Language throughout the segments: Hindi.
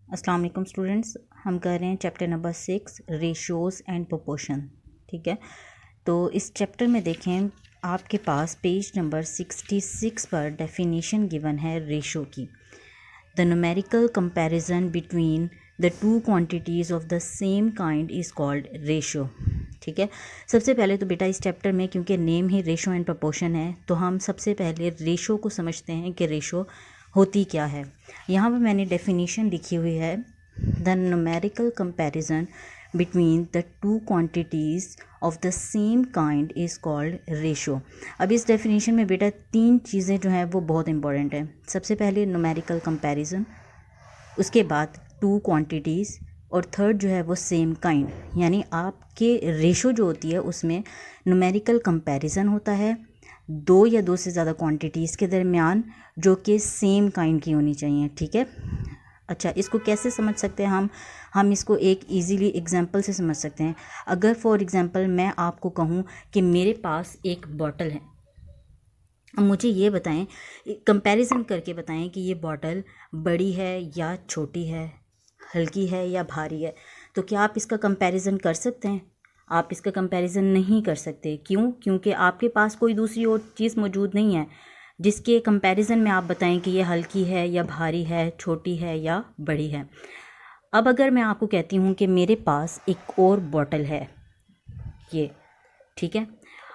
अस्सलाम वालेकुम स्टूडेंट्स, हम कर रहे हैं chapter number 6 ratios and proportion. ठीक है, तो इस चैप्टर में देखें आपके पास पेज नंबर 66 पर डेफिनेशन गिवन है रेशो की। The numerical comparison between the two quantities of the same kind is called ratio. ठीक है, सबसे पहले तो बेटा इस चैप्टर में क्योंकि name he ratio and proportion है, तो हम सबसे पहले रेशो को समझते हैं कि रेशो होती क्या है। यहाँ पर मैंने डेफिनेशन लिखी हुई है, the numerical comparison between the two quantities of the same kind is called ratio. अब इस डेफिनेशन में बेटा तीन चीज़ें जो हैं वो बहुत इंपॉर्टेंट हैं। सबसे पहले न्यूमेरिकल कंपैरिजन, उसके बाद टू क्वांटिटीज़, और थर्ड जो है वो सेम काइंड। यानी आपके रेशो जो होती है उसमें न्यूमेरिकल कंपैरिजन होता है दो या दो से ज़्यादा क्वांटिटीज़ के दरमियान जो कि सेम काइंड की होनी चाहिए। ठीक है, अच्छा इसको कैसे समझ सकते हैं हम इसको एक इजीली एग्जांपल से समझ सकते हैं। अगर फॉर एग्जांपल मैं आपको कहूँ कि मेरे पास एक बॉटल है, अब मुझे ये बताएं, कंपैरिजन करके बताएं कि ये बॉटल बड़ी है या छोटी है, हल्की है या भारी है। तो क्या आप इसका कंपैरिजन कर सकते हैं? आप इसका कंपैरिजन नहीं कर सकते। क्यों? क्योंकि आपके पास कोई दूसरी और चीज़ मौजूद नहीं है जिसके कंपैरिजन में आप बताएं कि ये हल्की है या भारी है, छोटी है या बड़ी है। अब अगर मैं आपको कहती हूँ कि मेरे पास एक और बॉटल है ये, ठीक है,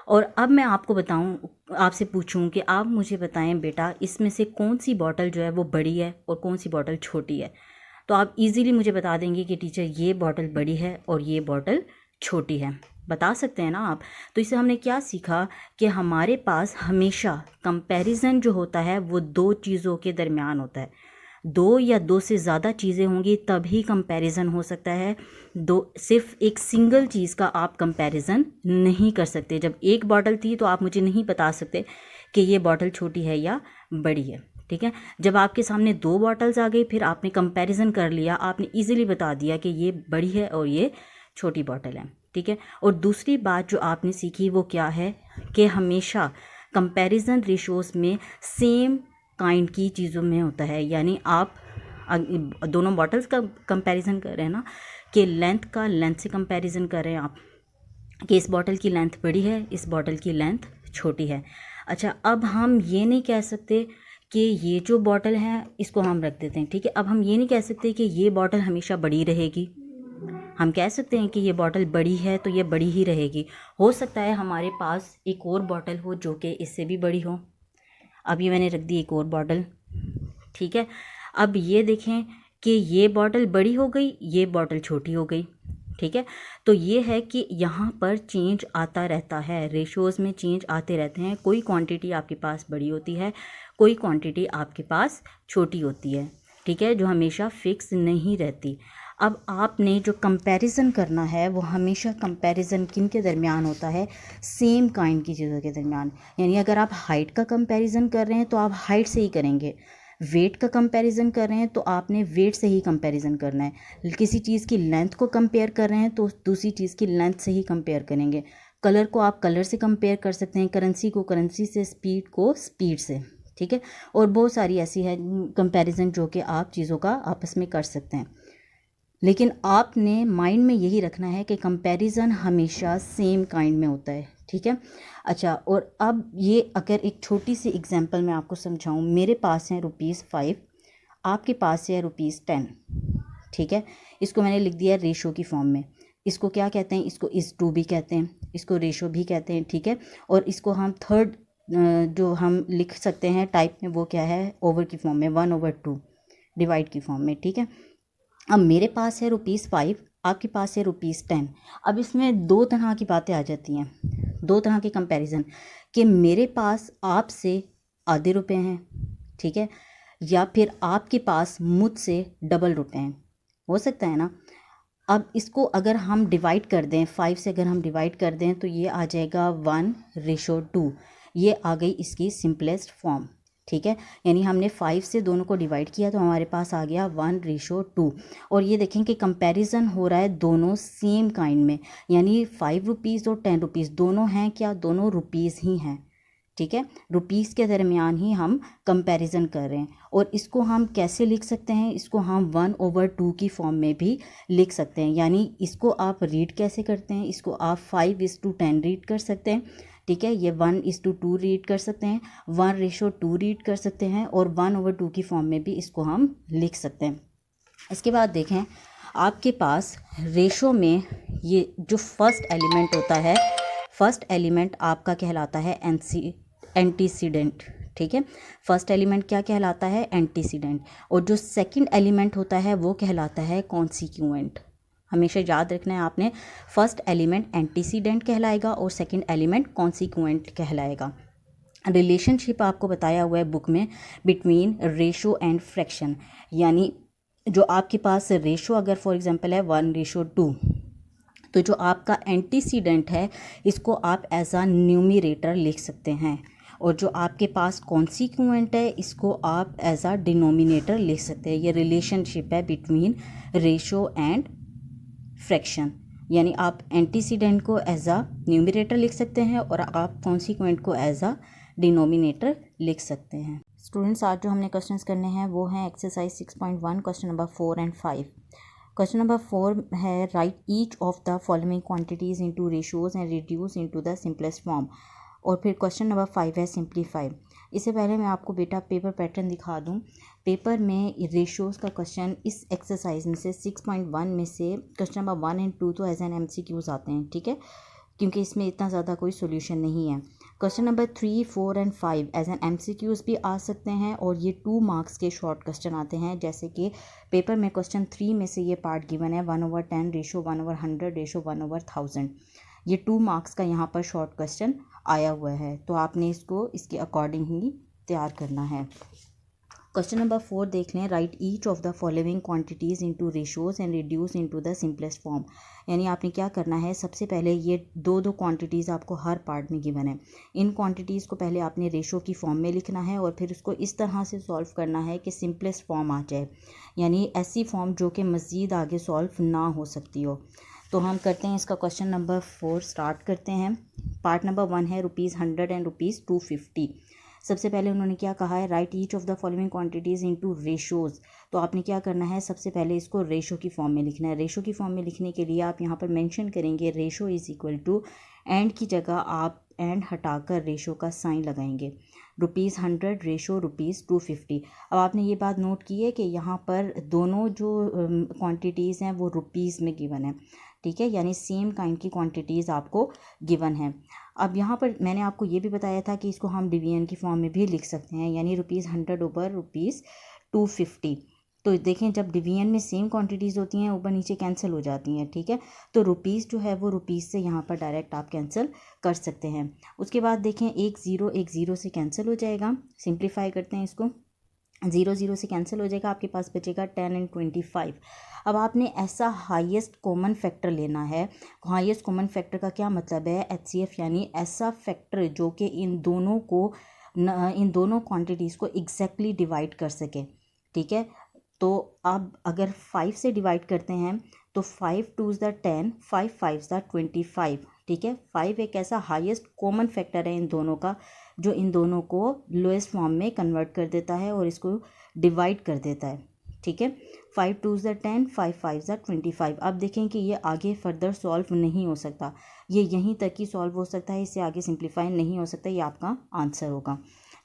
और अब मैं आपको बताऊं, आपसे पूछूं कि आप मुझे बताएं बेटा इसमें से कौन सी बॉटल जो है वो बड़ी है और कौन सी बॉटल छोटी है। तो आप इजीली मुझे बता देंगे कि टीचर ये बॉटल बड़ी है और ये बॉटल छोटी है। बता सकते हैं ना आप। तो इससे हमने क्या सीखा कि हमारे पास हमेशा कंपैरिजन जो होता है वो दो चीज़ों के दरमियान होता है। दो या दो से ज़्यादा चीज़ें होंगी तभी कंपैरिजन हो सकता है। दो सिर्फ एक सिंगल चीज़ का आप कंपैरिजन नहीं कर सकते। जब एक बॉटल थी तो आप मुझे नहीं बता सकते कि ये बॉटल छोटी है या बड़ी है। ठीक है, जब आपके सामने दो बॉटल्स आ गई फिर आपने कंपैरिजन कर लिया, आपने इजीली बता दिया कि ये बड़ी है और ये छोटी बॉटल है। ठीक है, और दूसरी बात जो आपने सीखी वो क्या है कि हमेशा कंपैरिजन रेशोज़ में सेम काइंड की चीज़ों में होता है। यानी आप दोनों बॉटल्स का कंपैरिजन कर रहे हैं ना, कि लेंथ से कंपैरिजन कर रहे हैं आप कि इस बॉटल की लेंथ बड़ी है, इस बॉटल की लेंथ छोटी है। अच्छा, अब हम ये नहीं कह सकते कि ये जो बॉटल है इसको हम रख देते हैं। ठीक है, अब हम ये नहीं कह सकते कि ये बॉटल हमेशा बड़ी रहेगी। हम कह सकते हैं कि ये बॉटल बड़ी है तो ये बड़ी ही रहेगी। हो सकता है हमारे पास एक और बॉटल हो जो कि इससे भी बड़ी हो। अब ये मैंने रख दी एक और बॉटल। ठीक है, अब ये देखें कि ये बॉटल बड़ी हो गई, ये बॉटल छोटी हो गई। ठीक है, तो ये है कि यहाँ पर चेंज आता रहता है, रेशोज़ में चेंज आते रहते हैं। कोई क्वांटिटी आपके पास बड़ी होती है, कोई क्वांटिटी आपके पास छोटी होती है। ठीक है, जो हमेशा फिक्स नहीं रहती। अब आपने जो कंपैरिजन करना है वो हमेशा कंपैरिजन किन के दरमियान होता है? सेम काइंड की चीज़ों के दरमियान। यानी अगर आप हाइट का कंपैरिजन कर रहे हैं तो आप हाइट से ही करेंगे। वेट का कंपैरिजन कर रहे हैं तो आपने वेट से ही कंपैरिजन करना है। किसी चीज़ की लेंथ को कंपेयर कर रहे हैं तो दूसरी चीज़ की लेंथ से ही कंपेयर करेंगे। कलर को आप कलर से कंपेयर कर सकते हैं, करेंसी को करेंसी से, स्पीड को स्पीड से। ठीक है, और बहुत सारी ऐसी है कंपैरिजन जो कि आप चीज़ों का आपस में कर सकते हैं। लेकिन आपने माइंड में यही रखना है कि कंपैरिजन हमेशा सेम काइंड में होता है। ठीक है, अच्छा, और अब ये अगर एक छोटी सी एग्जांपल मैं आपको समझाऊं, मेरे पास है ₹5, आपके पास है ₹10। ठीक है, इसको मैंने लिख दिया रेशो की फॉर्म में। इसको क्या कहते हैं? इसको इज़ टू भी कहते हैं, इसको रेशो भी कहते हैं। ठीक है, और इसको हम थर्ड जो हम लिख सकते हैं टाइप में वो क्या है? ओवर की फॉर्म में, 1/2 डिवाइड की फॉर्म में। ठीक है, अब मेरे पास है ₹5, आपके पास है ₹10। अब इसमें दो तरह की बातें आ जाती हैं, दो तरह के कंपैरिजन, कि मेरे पास आपसे आधे रुपए हैं, ठीक है, या फिर आपके पास मुझसे डबल रुपए हैं। हो सकता है ना। अब इसको अगर हम डिवाइड कर दें, 5 से अगर हम डिवाइड कर दें तो ये आ जाएगा 1/2। ये आ गई इसकी सिंपलेस्ट फॉर्म। ठीक है, यानी हमने 5 से दोनों को डिवाइड किया तो हमारे पास आ गया 1/2। और ये देखें कि कंपैरिजन हो रहा है दोनों सेम काइंड में, यानी ₹5 और ₹10 दोनों हैं क्या? दोनों रुपीज़ ही हैं। ठीक है, रुपीस के दरमियान ही हम कंपैरिजन कर रहे हैं। और इसको हम कैसे लिख सकते हैं, इसको हम 1/2 की फॉर्म में भी लिख सकते हैं। यानी इसको आप रीड कैसे करते हैं, इसको आप 5:10 रीड कर सकते हैं, ठीक है, ये 1:2 रीड कर सकते हैं, 1:2 रीड कर सकते हैं, और 1/2 की फॉर्म में भी इसको हम लिख सकते हैं। इसके बाद देखें, आपके पास रेशो में ये जो फर्स्ट एलिमेंट होता है, फर्स्ट एलिमेंट आपका कहलाता है एंटीसीडेंट, ठीक है, फर्स्ट एलिमेंट क्या कहलाता है, एंटीसीडेंट। और जो सेकंड एलिमेंट होता है वो कहलाता है कॉन्सिक्वेंट। हमेशा याद रखना है आपने, फर्स्ट एलिमेंट एंटीसीडेंट कहलाएगा और सेकंड एलिमेंट कॉन्सिक्वेंट कहलाएगा। रिलेशनशिप आपको बताया हुआ है बुक में बिटवीन रेशो एंड फ्रैक्शन। यानी जो आपके पास रेशो अगर फॉर एग्जांपल है 1:2, तो जो आपका एंटीसीडेंट है इसको आप एज अ न्यूमरेटर लिख सकते हैं, और जो आपके पास कॉन्सिक्वेंट है इसको आप एज अ डिनोमिनेटर लिख सकते हैं। ये रिलेशनशिप है बिटवीन रेशो एंड फ्रैक्शन। यानी आप एंटीसीडेंट को एज अ न्यूमरेटर लिख सकते हैं और आप कॉन्सिक्वेंट को एज अ डिनोमिनेटर लिख सकते हैं। स्टूडेंट्स, आज जो हमने क्वेश्चंस करने हैं वो हैं exercise 6.1 question number 4 and 5। Question number 4 है right each of the following quantities into ratios and reduce into the simplest form. और फिर क्वेश्चन नंबर 5 है सिंप्लीफाई। इससे पहले मैं आपको बेटा पेपर पैटर्न दिखा दूं। पेपर में रेशियोज़ का क्वेश्चन इस एक्सरसाइज में से 6.1 में से क्वेश्चन नंबर 1 एंड 2 तो एज एन MCQs आते हैं, ठीक है, क्योंकि इसमें इतना ज़्यादा कोई सोल्यूशन नहीं है। Question number 3, 4 and 5 as an MCQs भी आ सकते हैं, और ये 2 मार्क्स के शॉर्ट क्वेश्चन आते हैं। जैसे कि पेपर में क्वेश्चन 3 में से ये पार्ट गिवन है 1/10 रेशो 1/100 रेशो 1/1000। ये 2 मार्क्स का यहाँ पर शॉर्ट क्वेश्चन आया हुआ है, तो आपने इसको इसके अकॉर्डिंग ही तैयार करना है। क्वेश्चन नंबर 4 देख लें, right each of the following quantities into ratios and reduce into the simplest form. यानी आपने क्या करना है, सबसे पहले ये दो क्वांटिटीज़ आपको हर पार्ट में गिवन है, इन क्वांटिटीज़ को पहले आपने रेशो की फॉर्म में लिखना है और फिर उसको इस तरह से सॉल्व करना है कि सिंपलेस्ट फॉर्म आ जाए, यानी ऐसी फॉर्म जो कि मज़ीद आगे सॉल्व ना हो सकती हो। तो हम करते हैं इसका क्वेश्चन नंबर 4 स्टार्ट करते हैं। पार्ट नंबर 1 है ₹100 एंड ₹250। सबसे पहले उन्होंने क्या कहा है, right each of the following quantities into ratios. तो आपने क्या करना है, सबसे पहले इसको रेशो की फॉर्म में लिखना है। रेशो की फॉर्म में लिखने के लिए आप यहाँ पर मेंशन करेंगे ratio is equal to, and की जगह आप एंड हटाकर रेशो का साइन लगाएंगे, ₹100 रेशो ₹250। अब आपने ये बात नोट की है कि यहाँ पर दोनों जो क्वांटिटीज़ हैं वो रुपीज़ में गिवन है, ठीक है, यानी सेम काइंड की क्वांटिटीज़ आपको गिवन है। अब यहाँ पर मैंने आपको ये भी बताया था कि इसको हम डिवीजन की फॉर्म में भी लिख सकते हैं, यानी ₹100/250। तो देखें, जब डिवीजन में सेम क्वांटिटीज़ होती हैं ऊपर नीचे कैंसिल हो जाती हैं, ठीक है, तो रुपीज़ जो है वो रुपीज़ से यहाँ पर डायरेक्ट आप कैंसिल कर सकते हैं। उसके बाद देखें, एक ज़ीरो से कैंसिल हो जाएगा। सिंप्लीफाई करते हैं इसको, 0 से कैंसिल हो जाएगा, आपके पास बचेगा 10 एंड 25। अब आपने ऐसा हाईएस्ट कॉमन फैक्टर लेना है। हाईएस्ट कॉमन फैक्टर का क्या मतलब है, HCF, यानी ऐसा फैक्टर जो कि इन दोनों क्वांटिटीज़ को एग्जैक्टली डिवाइड कर सके, ठीक है। तो अब अगर 5 से डिवाइड करते हैं तो 5 2s 10, 5 5s 25, ठीक है। 5 एक ऐसा हाईएस्ट कॉमन फैक्टर है इन दोनों का जो इन दोनों को लोएस्ट फॉर्म में कन्वर्ट कर देता है और इसको डिवाइड कर देता है, ठीक है। 5 2s 10, 5 5s 25। अब देखें कि ये आगे फर्दर सॉल्व नहीं हो सकता, ये यहीं तक ही सॉल्व हो सकता है, इससे आगे सिंप्लीफाई नहीं हो सकता, ये आपका आंसर होगा।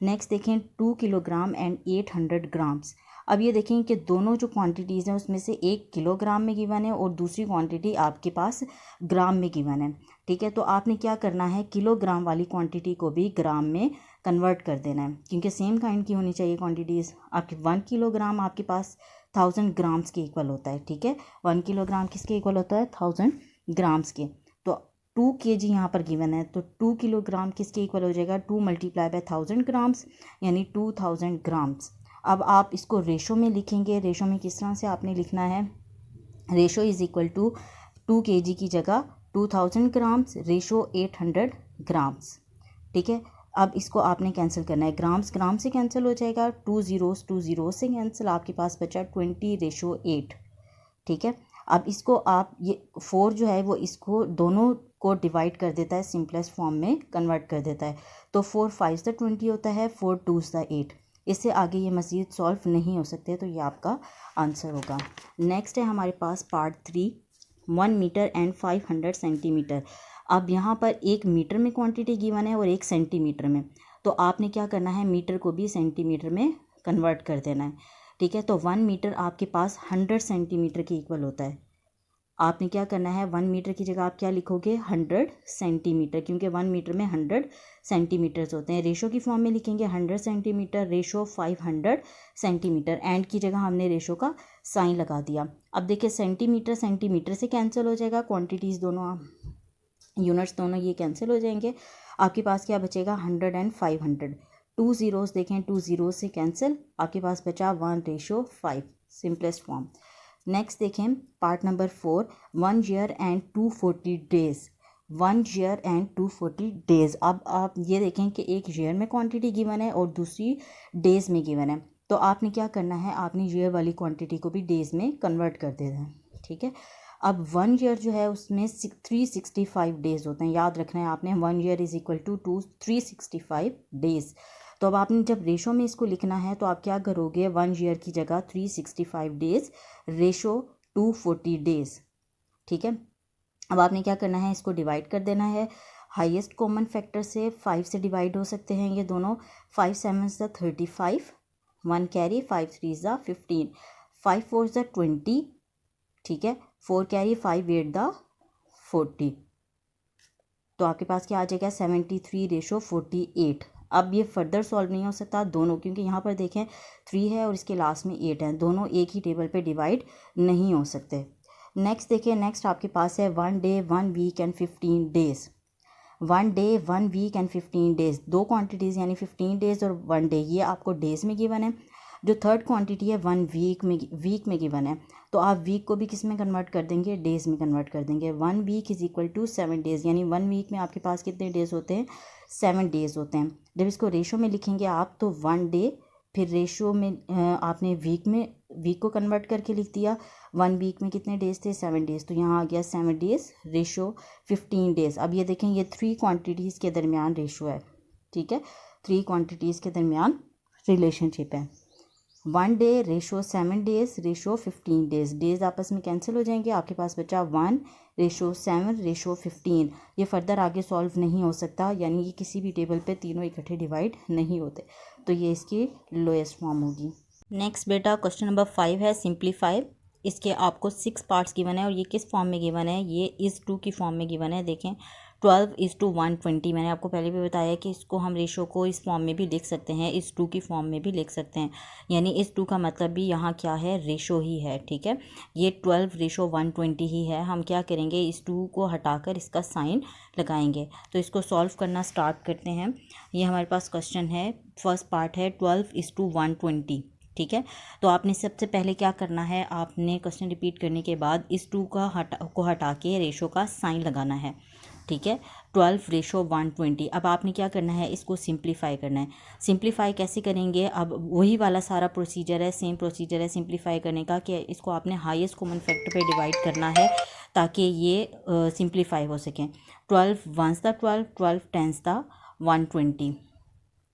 नेक्स्ट देखें, 2 किलोग्राम एंड 800 ग्राम्स। अब ये देखें कि दोनों जो क्वांटिटीज़ हैं उसमें से 1 किलोग्राम में गिवन है और दूसरी क्वांटिटी आपके पास ग्राम में गिवन है, ठीक है। तो आपने क्या करना है, किलोग्राम वाली क्वांटिटी को भी ग्राम में कन्वर्ट कर देना है, क्योंकि सेम काइंड की होनी चाहिए क्वांटिटीज़। आपके 1 किलोग्राम आपके पास 1000 ग्राम्स के इक्वल होता है, ठीक है। 1 किलोग्राम किसके इक्वल होता है, 1000 ग्राम्स के। तो 2 kg यहाँ पर गिवन है, तो 2 किलोग्राम किसके इक्वल हो जाएगा, 2 × 1000 ग्राम्स, यानी 2000 ग्राम्स। अब आप इसको रेशो में लिखेंगे। रेशो में किस तरह से आपने लिखना है, ratio is equal to 2 kg की जगह 2000 ग्राम्स रेशो 800 ग्राम्स, ठीक है। अब इसको आपने कैंसिल करना है, ग्राम से कैंसिल हो जाएगा, 2 zeros से कैंसिल, आपके पास बचा 20:8, ठीक है। अब इसको आप ये 4 जो है वो इसको दोनों को डिवाइड कर देता है, सिंपलेस्ट फॉर्म में कन्वर्ट कर देता है। तो 4 5 सा 20 होता है, 4 2 सा 8। इससे आगे ये मज़ीद सॉल्व नहीं हो सकते, तो ये आपका आंसर होगा। नेक्स्ट है हमारे पास पार्ट 3, 1 मीटर एंड 500 सेंटीमीटर। अब यहाँ पर 1 मीटर में क्वांटिटी गिवन है और 1 सेंटीमीटर में, तो आपने क्या करना है, मीटर को भी सेंटीमीटर में कन्वर्ट कर देना है, ठीक है। तो 1 मीटर आपके पास 100 सेंटीमीटर के इक्वल होता है। आपने क्या करना है, 1 मीटर की जगह आप क्या लिखोगे, 100 सेंटीमीटर, क्योंकि 1 मीटर में 100 सेंटीमीटर्स होते हैं। रेशो की फॉर्म में लिखेंगे 100 सेंटीमीटर रेशो 500 सेंटीमीटर, एंड की जगह हमने रेशो का साइन लगा दिया। अब देखिए सेंटीमीटर सेंटीमीटर से कैंसिल हो जाएगा, क्वांटिटीज़ दोनों, यूनिट्स दोनों ये कैंसिल हो जाएंगे। आपके पास क्या बचेगा, 100 एंड 500। 2 ज़ीरोज़ देखें, 2 ज़ीरोज़ से कैंसिल, आपके पास बचा 1:5, सिंपलेस्ट फॉर्म। नेक्स्ट देखें part number 4, 1 year and 240 days. 1 year and 240 days. अब आप ये देखें कि एक ईयर में क्वांटिटी गिवन है और दूसरी डेज़ में गिवन है, तो आपने क्या करना है, आपने ईयर वाली क्वांटिटी को भी डेज़ में कन्वर्ट कर देना है, ठीक है। अब 1 ईयर जो है उसमें 365 डेज़ होते हैं, याद रखना है आपने, 1 year is equal to 365 days. तो अब आपने जब रेशो में इसको लिखना है तो आप क्या करोगे, 1 ईयर की जगह 365 डेज़ रेशो 240 डेज़, ठीक है। अब आपने क्या करना है, इसको डिवाइड कर देना है। हाईएस्ट कॉमन फैक्टर से 5 से डिवाइड हो सकते हैं ये दोनों। 5 7 ज़ा 35, 1 कैरी, 5 3 ज़ा 15, 5 4 ज़ा 20, ठीक है, 4 कैरी, 5 8 ज़ा 40। तो आपके पास क्या आ जाएगा, 73:48। अब ये फर्दर सॉल्व नहीं हो सकता दोनों, क्योंकि यहाँ पर देखें 3 है और इसके लास्ट में 8 है, दोनों एक ही टेबल पे डिवाइड नहीं हो सकते। नेक्स्ट देखिए, नेक्स्ट आपके पास है 1 day 1 week and 15 days. 1 day 1 week and 15 days, दो क्वांटिटीज़ यानी 15 डेज़ और 1 डे, ये आपको डेज़ में गिवन है। जो थर्ड क्वांटिटी है 1 वीक में गिवन है, तो आप वीक को भी किस में कन्वर्ट कर देंगे, डेज़ में कन्वर्ट कर देंगे। 1 week is equal to 7 days, यानी 1 वीक में आपके पास कितने डेज़ होते हैं, 7 डेज़ होते हैं। जब इसको रेशो में लिखेंगे आप तो 1 डे, फिर रेशो में आपने वीक को कन्वर्ट करके लिख दिया। 1 वीक में कितने डेज़ थे, 7 डेज़, तो यहाँ आ गया 7 डेज़ रेशो 15 डेज़। अब ये देखें, ये 3 क्वांटिटीज़ के दरमियान रेशो है, ठीक है, 3 क्वांटिटीज़ के दरमियान रिलेशनशिप है। 1 day ratio 7 days ratio 15 days, days आपस में कैंसिल हो जाएंगे, आपके पास बचा 1:7:15। ये फर्दर आगे सॉल्व नहीं हो सकता, यानी ये किसी भी टेबल पे तीनों इकट्ठे डिवाइड नहीं होते, तो ये इसकी लोएस्ट फॉर्म होगी। नेक्स्ट बेटा क्वेश्चन नंबर 5 है सिंप्लीफाई। इसके आपको 6 पार्ट्स गिवन है और ये किस फॉर्म में गिवन है, ये इस 2 की फॉर्म में गिवन है। देखें 12:120, मैंने आपको पहले भी बताया कि इसको हम रेशो को इस फॉर्म में भी लिख सकते हैं, इस 2 की फॉर्म में भी लिख सकते हैं, यानी इस 2 का मतलब भी यहाँ क्या है, रेशो ही है, ठीक है। ये 12:120 ही है। हम क्या करेंगे, इस 2 को हटाकर इसका साइन लगाएंगे। तो इसको सॉल्व करना स्टार्ट करते हैं। ये हमारे पास क्वेश्चन है, फर्स्ट पार्ट है 12:120, ठीक है। तो आपने सबसे पहले क्या करना है, आपने क्वेश्चन रिपीट करने के बाद इस 2 को हटा के रेशो का साइन लगाना है, ठीक है। 12:120। अब आपने क्या करना है, इसको सिंप्लीफाई करना है। सिंप्लीफाई कैसे करेंगे, अब वही वाला सारा प्रोसीजर है, सेम प्रोसीजर है सिंप्लीफाई करने का, कि इसको आपने हाईएस्ट कॉमन फैक्टर पे डिवाइड करना है ताकि ये सिंप्लीफाई हो सकें। 12 1s दा 12, 12 10s दा 120।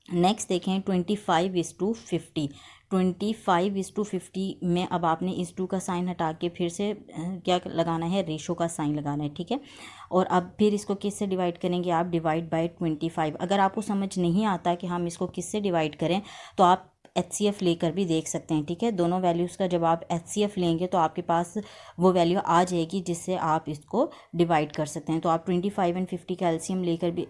नेक्स्ट देखें 25:50। 25:50 में अब आपने इस 2 का साइन हटा के फिर से क्या लगाना है, रेशो का साइन लगाना है, ठीक है। और अब फिर इसको किससे डिवाइड करेंगे आप, डिवाइड बाय 25। अगर आपको समझ नहीं आता कि हम इसको किससे डिवाइड करें तो आप HCF लेकर भी देख सकते हैं, ठीक है। दोनों वैल्यूज़ का जब आप HCF लेंगे तो आपके पास वो वैल्यू आ जाएगी जिससे आप इसको डिवाइड कर सकते हैं। तो आप 25 और 50 का LCM लेकर भी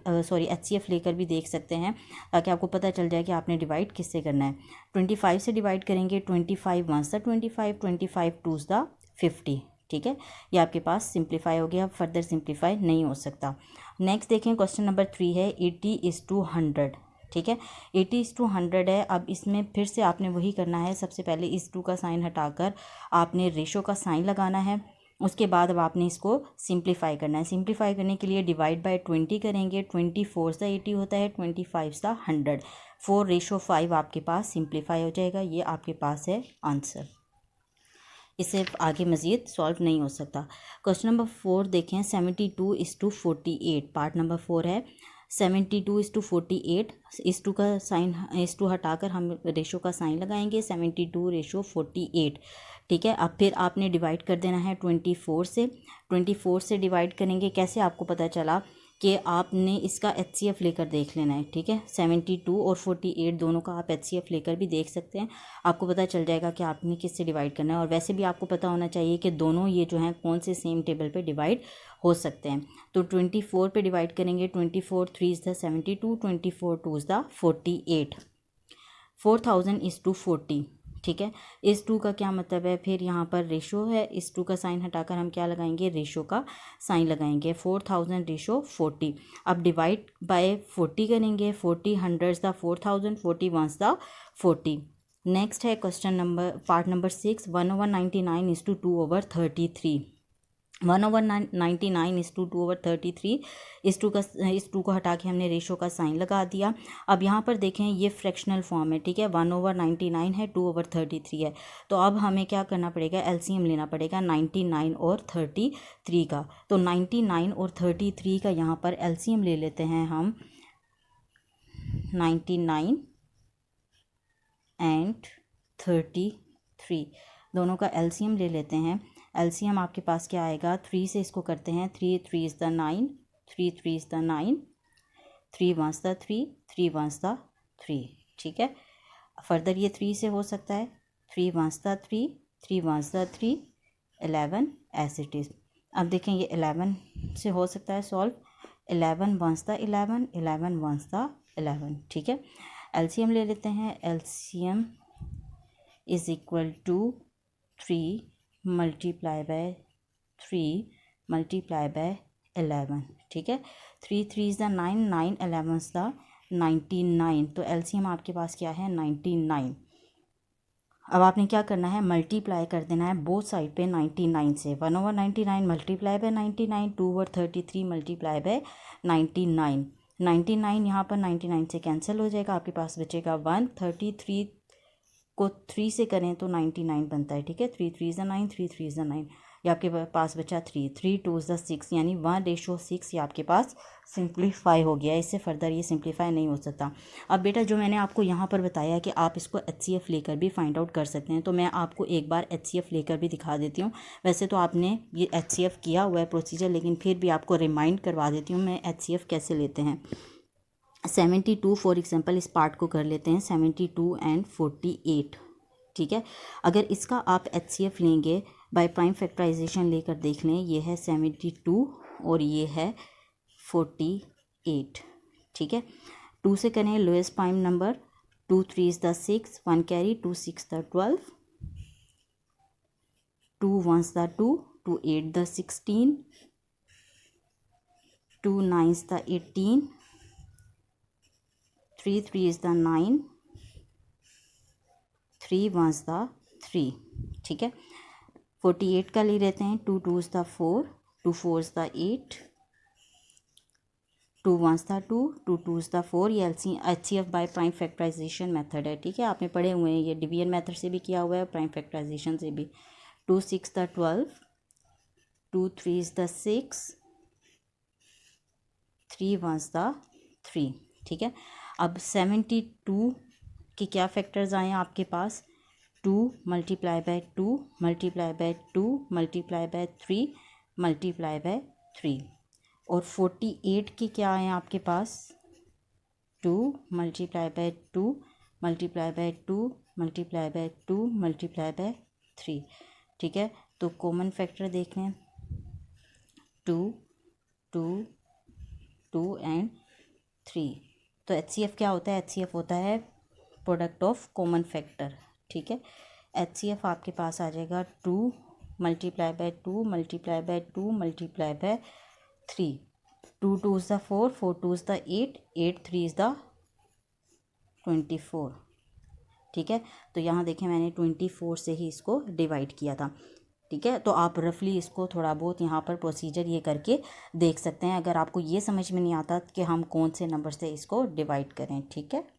HCF लेकर भी देख सकते हैं, ताकि आपको पता चल जाए कि आपने डिवाइड किससे करना है। 25 से डिवाइड करेंगे, 25 1s दा 25, 25 2s दा 50, ठीक है। ये आपके पास सिंप्लीफाई हो गया, फर्दर सिंप्लीफाई नहीं हो सकता। नेक्स्ट देखें क्वेश्चन नंबर 3 है 80:100, ठीक है। 80:100 है। अब इसमें फिर से आपने वही करना है, सबसे पहले इस 2 का साइन हटाकर आपने रेशो का साइन लगाना है। उसके बाद अब आपने इसको सिंप्लीफाई करना है। सिंप्लीफाई करने के लिए डिवाइड बाय 20 करेंगे। 24 सा 80 होता है, 25 सा 100, 4:5 आपके पास सिंप्लीफाई हो जाएगा। ये आपके पास है आंसर। इससे आगे मज़ीद सॉल्व नहीं हो सकता। क्वेश्चन नंबर 4 देखें, 72:48, पार्ट नंबर 4 है। 72:48, इस टू का साइन, इस टू हटाकर हम रेशो का साइन लगाएंगे, 72:48। ठीक है, अब फिर आपने डिवाइड कर देना है 24 से। 24 से डिवाइड करेंगे, कैसे आपको पता चला कि आपने इसका HCF लेकर देख लेना है। ठीक है, 72 और 48 दोनों का आप HCF लेकर भी देख सकते हैं, आपको पता चल जाएगा कि आपने किससे डिवाइड करना है। और वैसे भी आपको पता होना चाहिए कि दोनों ये जो हैं कौन से सेम टेबल पे डिवाइड हो सकते हैं। तो 24 पे डिवाइड करेंगे, 24 3 इज़ द 72, 24 2 इज़ द 48, 4000:40। ठीक है, इस टू का क्या मतलब है, फिर यहाँ पर रेशो है, इस टू का साइन हटाकर हम क्या लगाएंगे, रेशो का साइन लगाएंगे, 4000:40। अब डिवाइड बाय 40 करेंगे, 40 hundreds the 4000, 40 ones the 40। Next है क्वेश्चन नंबर, पार्ट नंबर 6, 1/99:2/33। 1/99:2/33, इस टू को हटा के हमने रेशो का साइन लगा दिया। अब यहाँ पर देखें ये फ्रैक्शनल फॉर्म है। ठीक है, 1/99 है, 2/33 है। तो अब हमें क्या करना पड़ेगा, LCM लेना पड़ेगा 99 और 33 का। तो 99 और 33 का यहाँ पर LCM ले लेते हैं हम, 99 एंड 33 दोनों का LCM ले लेते हैं। LCM आपके पास क्या आएगा, 3 से इसको करते हैं, 3 3 is the 9, 3 3 is the 9, 3 1 the 3, 3 1 the 3। ठीक है, फर्दर ये 3 से हो सकता है, 3 1 the 3, 3 1 the 3, 11 as it is. अब देखें ये 11 से हो सकता है सॉल्व, 11 1 द 11, 11 1 द 11। ठीक है, LCM ले लेते हैं, LCM is equal to 3 multiply by 3 multiply by 11। ठीक है, 3 3 इज़ द 9, 9 11 इज़ द 99। तो LCM आपके पास क्या है, 99। अब आपने क्या करना है, मल्टीप्लाई कर देना है बोथ साइड पे 99 से। 1/99 मल्टीप्लाई बाय 99, 2/33 मल्टीप्लाई बाय 99। 99 यहाँ पर 99 से कैंसिल हो जाएगा, आपके पास बचेगा 1। 33 को 3 से करें तो 99 बनता है। ठीक है, 3 3 इज़ द 9, 3 3 इज़ द 9, ये आपके पास बचा 3, 3 2 इज़ द 6, यानी 1:6 ये आपके पास सिंप्लीफाई हो गया। इससे फर्दर ये सिंप्लीफाई नहीं हो सकता। अब बेटा जो मैंने आपको यहाँ पर बताया कि आप इसको HCF लेकर भी फाइंड आउट कर सकते हैं, तो मैं आपको एक बार HCF लेकर भी दिखा देती हूँ। वैसे तो आपने ये HCF किया हुआ है प्रोसीजर, लेकिन फिर भी आपको रिमाइंड करवा देती हूँ मैं HCF कैसे लेते हैं। 72 फॉर एग्जांपल, इस पार्ट को कर लेते हैं, 72 एंड 48। ठीक है, अगर इसका आप HCF लेंगे बाय प्राइम फैक्टराइजेशन लेकर देख लें, ये है 72 और ये है 48। ठीक है, 2 से करें lowest prime number, 2 3 is the 6, 1 carry, 2 6 the 12, 2 1 the 2, 2 8 the 16, 2 9 the 18, 3 3 is the 9, 3 1 the 3। ठीक है, 48 का ले लेते हैं, 2 2 is the 4, 2 4 is the 8, 2 1 the 2, 2 2 is the 4। ये HCF by prime factorization method है। ठीक है, आपने पढ़े हुए हैं, ये डिवीजन मेथड से भी किया हुआ है, प्राइम फैक्टराइजेशन से भी। 2 6 the 12, 2 3 is the 6, 3 1 is the 3। ठीक है, अब 72 के क्या फैक्टर्स आए हैं आपके पास, 2 multiply by 2 multiply by 2 multiply by 3 multiply by 3। और 48 के क्या आए हैं आपके पास, 2 multiply by 2 multiply by 2 multiply by 2 multiply by 3। ठीक है, तो कॉमन फैक्टर देख लें, 2 2 2 एंड 3। तो HCF क्या होता है, HCF होता है प्रोडक्ट ऑफ कॉमन फैक्टर। ठीक है, HCF आपके पास आ जाएगा 2 multiply by 2 multiply by 2 multiply by 3। 2 2 is the 4, 4 2 is the 8, 8 3 is the 24। ठीक है, तो यहाँ देखें मैंने 24 से ही इसको डिवाइड किया था। ठीक है, तो आप रफली इसको थोड़ा बहुत यहाँ पर प्रोसीजर ये करके देख सकते हैं, अगर आपको ये समझ में नहीं आता कि हम कौन से नंबर से इसको डिवाइड करें। ठीक है।